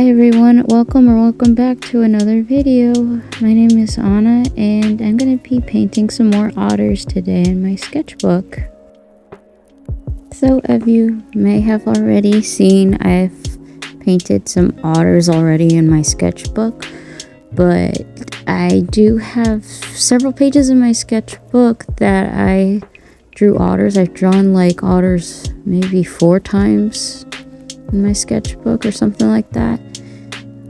Hi everyone, welcome back to another video. My name is Anna and I'm going to be painting some more otters today in my sketchbook. So as you may have already seen, I've painted some otters already in my sketchbook, but I do have several pages in my sketchbook that I drew otters. I've drawn like otters maybe 4 times in my sketchbook or something like that,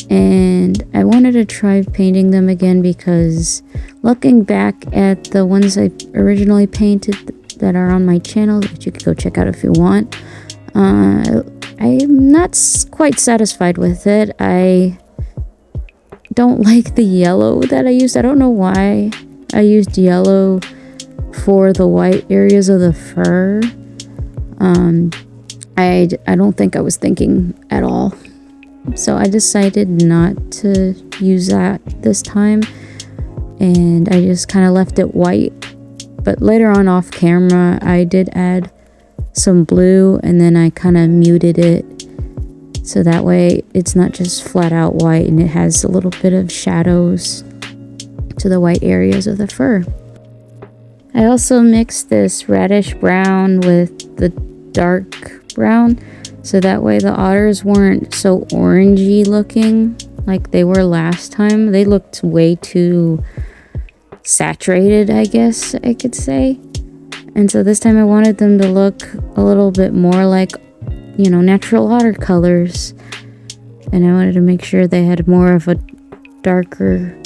and I wanted to try painting them again because looking back at the ones I originally painted that are on my channel that you can go check out if you want, I'm not quite satisfied with it. I don't like the yellow that I used. I don't know why I used yellow for the white areas of the fur. I don't think I was thinking at all. So I decided not to use that this time, and I just kind of left it white. But later on off camera, I did add some blue, and then I kind of muted it so that way it's not just flat out white and it has a little bit of shadows to the white areas of the fur. I also mixed this reddish brown with the dark brown, so that way the otters weren't so orangey looking like they were last time. They looked way too saturated, I guess I could say. And so this time I wanted them to look a little bit more like, you know, natural otter colors, and I wanted to make sure they had more of a darker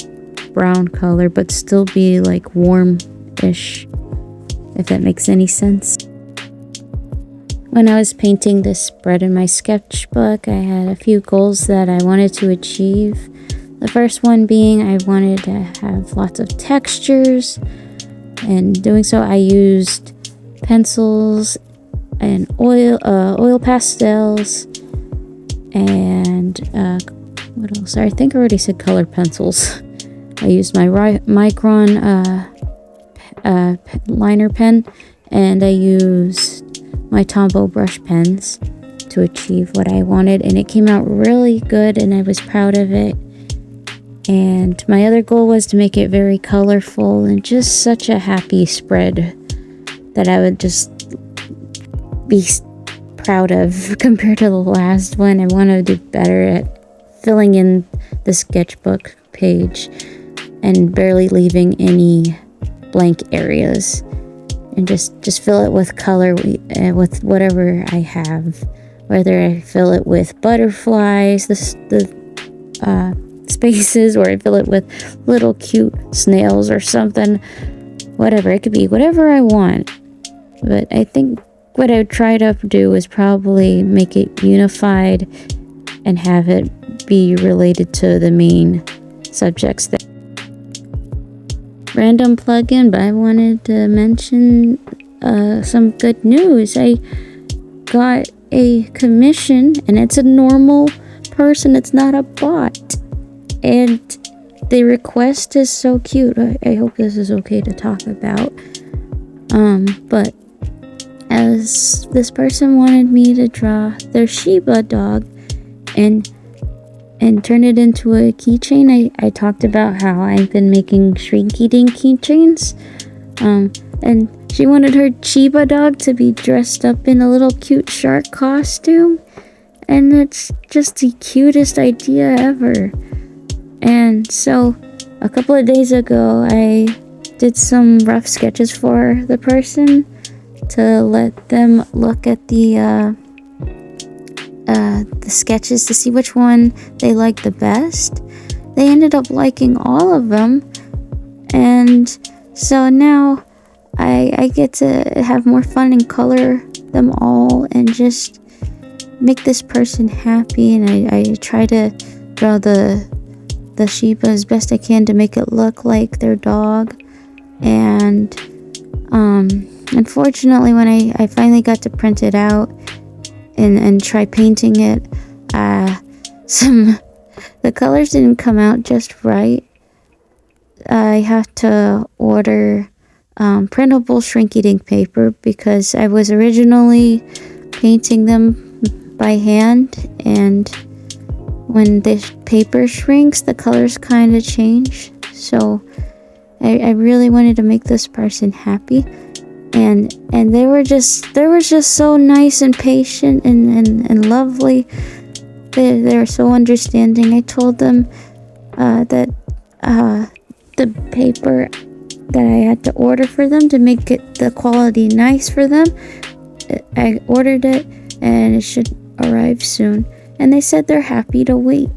brown color but still be like warm-ish, if that makes any sense. When I was painting this spread in my sketchbook, I had a few goals that I wanted to achieve. The first one being I wanted to have lots of textures, and doing so I used pencils and oil pastels, and what else? I think I already said colored pencils. I used my Micron liner pen, and I used my Tombow brush pens to achieve what I wanted, and it came out really good and I was proud of it. And my other goal was to make it very colorful and just such a happy spread that I would just be proud of compared to the last one. I want to do better at filling in the sketchbook page and barely leaving any blank areas, and just fill it with color with whatever I have, whether I fill it with butterflies, the spaces, or I fill it with little cute snails or something. Whatever, it could be whatever I want. But I think what I would try to do is probably make it unified and have it be related to the main subjects that random plug-in, but I wanted to mention some good news. I got a commission, and it's a normal person, it's not a bot, and the request is so cute. I hope this is okay to talk about, but as this person wanted me to draw their Shiba dog and turn it into a keychain. I talked about how I've been making Shrinky Dink keychains, and she wanted her Shiba dog to be dressed up in a little cute shark costume, and it's just the cutest idea ever. And so a couple of days ago I did some rough sketches for the person to let them look at the sketches to see which one they liked the best. They ended up liking all of them, and so now I get to have more fun and color them all and just make this person happy. And I try to draw the Shiba as best I can to make it look like their dog. And unfortunately, when I finally got to print it out and try painting it, the colors didn't come out just right. I had to order printable Shrinky Dink paper because I was originally painting them by hand, and when the paper shrinks, the colors kind of change. So I really wanted to make this person happy, and they were just so nice and patient and lovely. They were so understanding. I told them that the paper that I had to order for them to make it the quality nice for them, I ordered it and it should arrive soon. And they said they're happy to wait.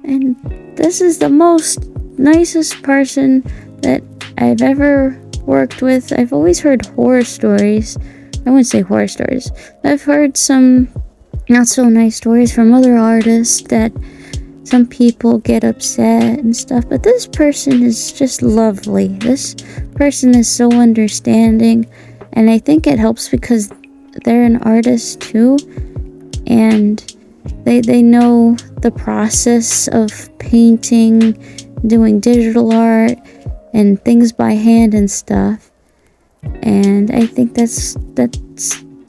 And this is the most nicest person that I've ever worked with. I've always heard horror stories. I wouldn't say horror stories. I've heard some not so nice stories from other artists that some people get upset and stuff, but this person is just lovely. This person is so understanding, and I think it helps because they're an artist too, and they know the process of painting, doing digital art and things by hand and stuff. And I think that's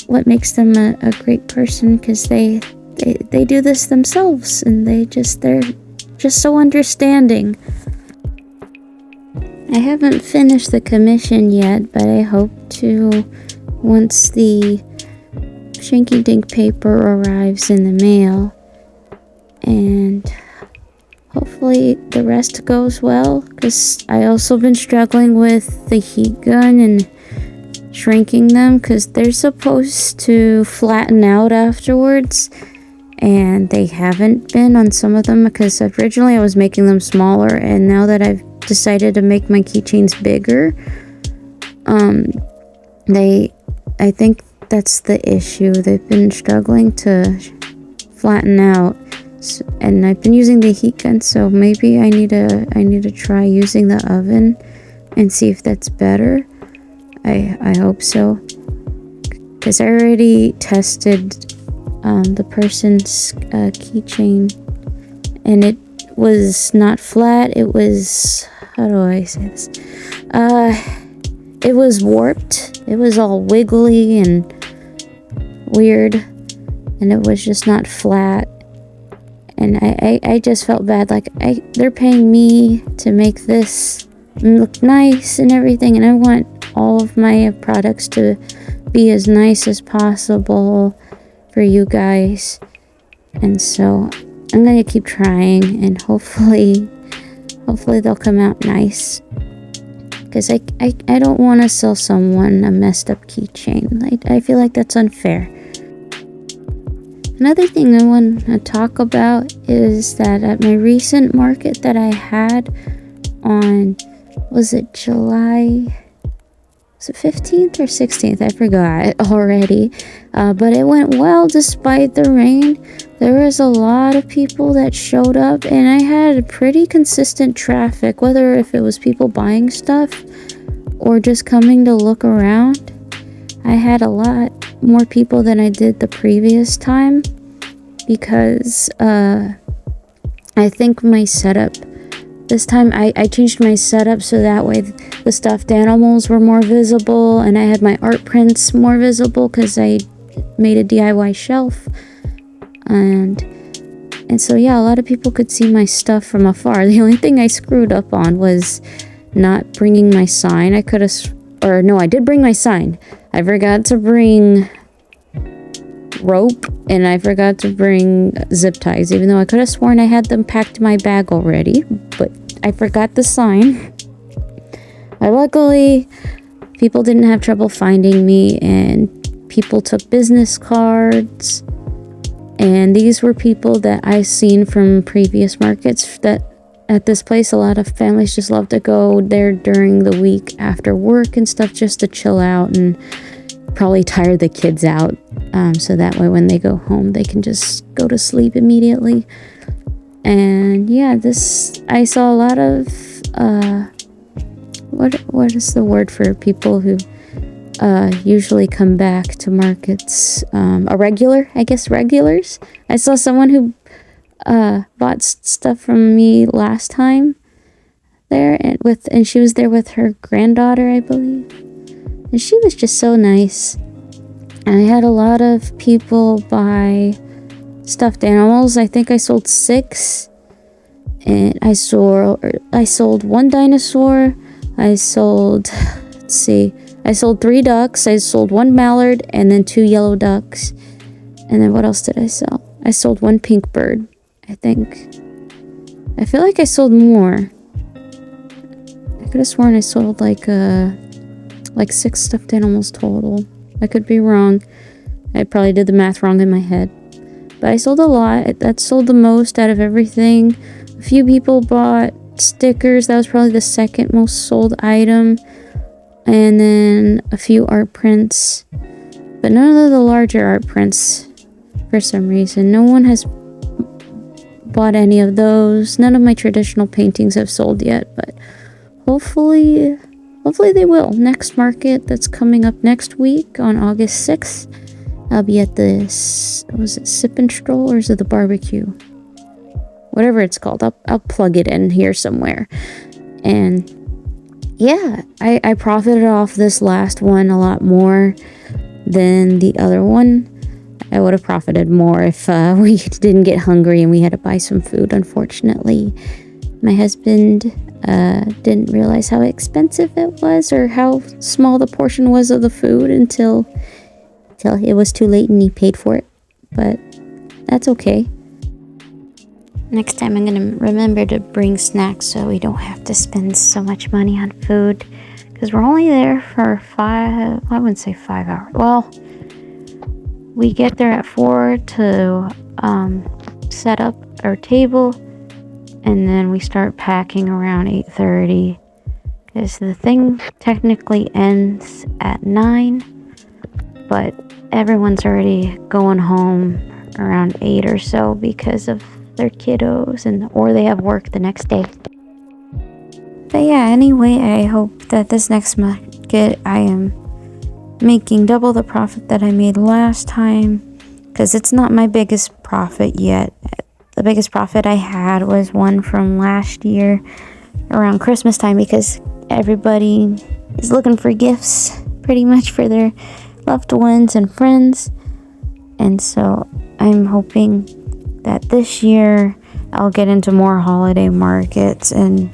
what makes them a great person, because they do this themselves, and they're just so understanding. I haven't finished the commission yet, but I hope to once the Shanky Dink paper arrives in the mail, and hopefully the rest goes well, because I also been struggling with the heat gun and shrinking them, because they're supposed to flatten out afterwards, and they haven't been on some of them, because originally I was making them smaller, and now that I've decided to make my keychains bigger, I think that's the issue. They've been struggling to flatten out, and I've been using the heat gun, so maybe I need to try using the oven and see if that's better. I hope so, because I already tested the person's keychain, and it was not flat. It was, how do I say this? It was warped. It was all wiggly and weird, and it was just not flat. And I just felt bad. Like, they're paying me to make this look nice and everything, and I want all of my products to be as nice as possible for you guys. And so I'm gonna keep trying, and hopefully they'll come out nice, because I don't want to sell someone a messed up keychain. I feel like that's unfair. Another thing I want to talk about is that at my recent market that I had on, was it July, was it 15th or 16th? I forgot already. But it went well despite the rain. There was a lot of people that showed up, and I had pretty consistent traffic, whether if it was people buying stuff or just coming to look around. I had a lot more people than I did the previous time, because I think my setup this time, I changed my setup so that way the stuffed animals were more visible, and I had my art prints more visible because I made a DIY shelf, and so yeah, a lot of people could see my stuff from afar. The only thing I screwed up on was not bringing my sign. I did bring my sign. I forgot to bring rope, and I forgot to bring zip ties, even though I could have sworn I had them packed in my bag already, but I forgot the sign. Luckily, people didn't have trouble finding me, and people took business cards, and these were people that I seen from previous markets. That at this place, a lot of families just love to go there during the week after work and stuff, just to chill out and probably tire the kids out, so that way when they go home they can just go to sleep immediately. And yeah, I saw a lot of what is the word for people who usually come back to markets, regulars. I saw someone who bought stuff from me last time there, and she was there with her granddaughter, I believe. And she was just so nice. And I had a lot of people buy stuffed animals. I think I sold 6. And I sold 1 dinosaur. I sold, let's see, I sold 3 ducks. I sold 1 mallard and then 2 yellow ducks. And then what else did I sell? I sold 1 pink bird, I think. I feel like I sold more. I could have sworn I sold like 6 stuffed animals total. I could be wrong. I probably did the math wrong in my head. But I sold a lot. That sold the most out of everything. A few people bought stickers. That was probably the second most sold item. And then a few art prints. But none of the larger art prints for some reason. No one has bought any of those. None of my traditional paintings have sold yet. But hopefully they will. Next market that's coming up next week on August 6th. I'll be at this, was it Sip and Stroll or is it the barbecue? Whatever it's called. I'll plug it in here somewhere. And yeah, I profited off this last one a lot more than the other one. I would have profited more if we didn't get hungry and we had to buy some food, unfortunately. My husband didn't realize how expensive it was or how small the portion was of the food until it was too late and he paid for it. But that's okay. Next time I'm going to remember to bring snacks so we don't have to spend so much money on food. Because we're only there for I wouldn't say 5 hours. Well, we get there at 4 to set up our table. And then we start packing around 8:30. Because the thing technically ends at 9. But everyone's already going home around 8 or so because of their kiddos or they have work the next day. But yeah, anyway, I hope that this next market I am making double the profit that I made last time, because it's not my biggest profit yet. The biggest profit I had was one from last year around Christmas time, because everybody is looking for gifts pretty much for their loved ones and friends. And so I'm hoping that this year I'll get into more holiday markets and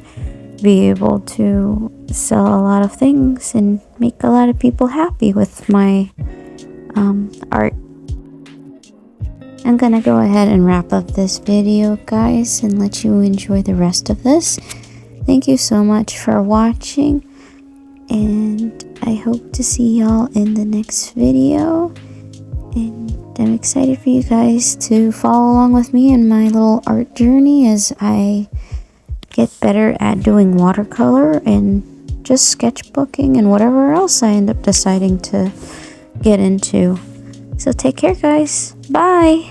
be able to sell a lot of things and make a lot of people happy with my art. I'm gonna go ahead and wrap up this video, guys, and let you enjoy the rest of this. Thank you so much for watching, and I hope to see y'all in the next video. And I'm excited for you guys to follow along with me in my little art journey as I get better at doing watercolor and just sketchbooking and whatever else I end up deciding to get into. So take care, guys. Bye.